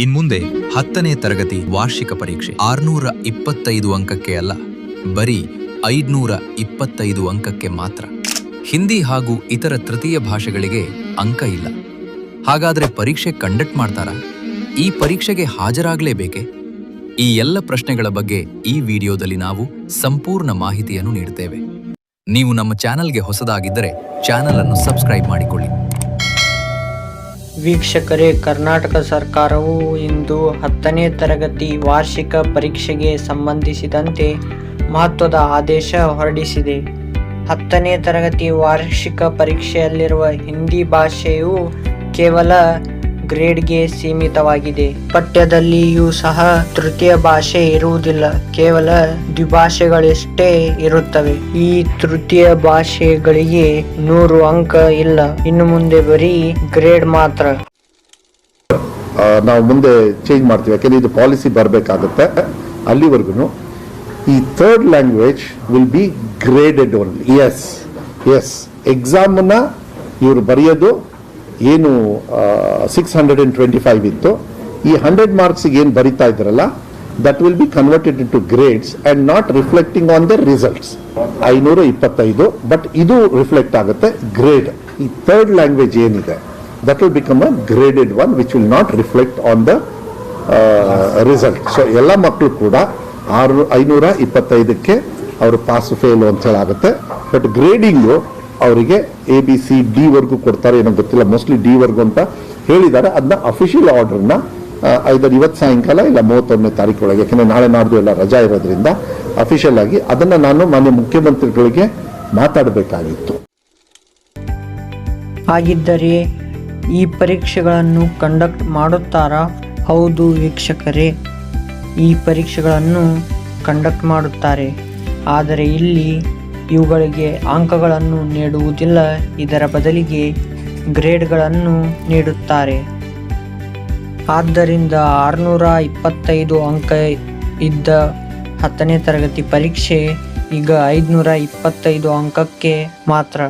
ಇನ್ಮುಂದೆ 10ನೇ ತರಗತಿ ವಾರ್ಷಿಕ ಪರೀಕ್ಷೆ 625 ಅಂಕಕ್ಕೆ ಅಲ್ಲ, ಬರೀ 525 ಅಂಕಕ್ಕೆ ಮಾತ್ರ. ಹಿಂದಿ ಹಾಗೂ ಇತರ ತೃತೀಯ ಭಾಷೆಗಳಿಗೆ ಅಂಕ ಇಲ್ಲ. ಹಾಗಾದ್ರೆ ಪರೀಕ್ಷೆ ಕಂಡಕ್ಟ್ ಮಾಡ್ತಾರಾ? ಈ ಪರೀಕ್ಷೆಗೆ ಹಾಜರಾಗಲೇಬೇಕೆ? ಈ ಎಲ್ಲ ಪ್ರಶ್ನೆಗಳ ಬಗ್ಗೆ ಈ ವಿಡಿಯೋದಲ್ಲಿ ನಾವು ಸಂಪೂರ್ಣ ಮಾಹಿತಿಯನ್ನು ನೀಡುತ್ತೇವೆ. ನೀವು ನಮ್ಮ ಚಾನೆಲ್ಗೆ ಹೊಸದಾಗಿದ್ದರೆ ಚಾನೆಲ್ ಅನ್ನು ಸಬ್ಸ್ಕ್ರೈಬ್ ಮಾಡಿಕೊಳ್ಳಿ. ವೀಕ್ಷಕರೇ, ಕರ್ನಾಟಕ ಸರ್ಕಾರವು ಇಂದು 10ನೇ ತರಗತಿ ವಾರ್ಷಿಕ ಪರೀಕ್ಷೆಗೆ ಸಂಬಂಧಿಸಿದಂತೆ ಮಹತ್ವದ ಆದೇಶ ಹೊರಡಿಸಿದೆ. 10ನೇ ತರಗತಿ ವಾರ್ಷಿಕ ಪರೀಕ್ಷೆಯಲ್ಲಿರುವ ಹಿಂದಿ ಭಾಷೆಯು ಕೇವಲ ಗ್ರೇಡ್ಗೆ ಸೀಮಿತವಾಗಿದೆ. ಪಠ್ಯದಲ್ಲಿಯೂ ಸಹ ತೃತೀಯ ಭಾಷೆ ಇರುವುದಿಲ್ಲ, ಕೇವಲ ದ್ವಿಭಾಷೆಗಳಷ್ಟೇ ಇರುತ್ತವೆ. ಈ ತೃತೀಯ ಭಾಷೆಗಳಿಗೆ 100 ಅಂಕ ಇಲ್ಲ. ಇನ್ನು ಮುಂದೆ ಬರೀ ಗ್ರೇಡ್ ಮಾತ್ರ. ನಾವು ಮುಂದೆ ಚೇಂಜ್ ಮಾಡ್ತೀವಿ, ಯಾಕೆಂದ್ರೆ ಇದು ಪಾಲಿಸಿ ಬರಬೇಕಾಗುತ್ತೆ. ಅಲ್ಲಿವರೆಗೂ ಈ third language will be graded only. ಎಸ್ ಎಕ್ಸಾಮ್ನ ಇವರು ಬರೆಯೋದು ಏನು 625 ಇತ್ತು, ಈ 100 ಮಾರ್ಕ್ಸ್ಗೆ ಏನು ಬರಿತಾ ಇದ್ರಲ್ಲ, that will be converted into grades and not reflecting on the results. 525, but ಇದು ರಿಫ್ಲೆಕ್ಟ್ ಆಗುತ್ತೆ ಗ್ರೇಡ್. ಈ ಥರ್ಡ್ ಲ್ಯಾಂಗ್ವೇಜ್ ಏನಿದೆ that will become a graded one which will not reflect on the result. So ಎಲ್ಲ ಮಕ್ಕಳು ಕೂಡ 525ಕ್ಕೆ ಅವರು pass fail ಅಂತ ಹೇಳಾಗುತ್ತೆ. ಬಟ್ ಗ್ರೇಡಿಂಗು ಅವರಿಗೆ ABCD ವರ್ಗೂ ಕೊಡ್ತಾರೆ, ಏನೋ ಗೊತ್ತಿಲ್ಲ, ಮೋಸ್ಟ್ಲಿ D ವರ್ಗು ಅಂತ ಹೇಳಿದ್ದಾರೆ. ಅದನ್ನ ಅಫಿಷಿಯಲ್ ಆರ್ಡರ್ನ ಐದರ್ ಇವತ್ತು ಸಾಯಂಕಾಲ ಇಲ್ಲ 31ನೇ ತಾರೀಕು ಒಳಗೆ, ಯಾಕೆಂದ್ರೆ ನಾಳೆ ನಾಡ್ದು ಎಲ್ಲ ರಜಾ ಇರೋದ್ರಿಂದ ಅಫಿಷಿಯಲ್ ಆಗಿ ಅದನ್ನ ನಾನು ಮಾನ್ಯ ಮುಖ್ಯಮಂತ್ರಿಗಳಿಗೆ ಮಾತಾಡಬೇಕಾಗಿತ್ತು. ಹಾಗಿದ್ದರೆ ಈ ಪರೀಕ್ಷೆಗಳನ್ನು ಕಂಡಕ್ಟ್ ಮಾಡುತ್ತಾರಾ? ಹೌದು ವೀಕ್ಷಕರೇ, ಈ ಪರೀಕ್ಷೆಗಳನ್ನು ಕಂಡಕ್ಟ್ ಮಾಡುತ್ತಾರೆ. ಆದರೆ ಇಲ್ಲಿ ಇವುಗಳಿಗೆ ಅಂಕಗಳನ್ನು ನೀಡುವುದಿಲ್ಲ, ಇದರ ಬದಲಿಗೆ ಗ್ರೇಡ್ಗಳನ್ನು ನೀಡುತ್ತಾರೆ. ಆದ್ದರಿಂದ 625 ಅಂಕ ಇದ್ದ 10ನೇ ತರಗತಿ ಪರೀಕ್ಷೆ ಈಗ 525 ಅಂಕಕ್ಕೆ ಮಾತ್ರ.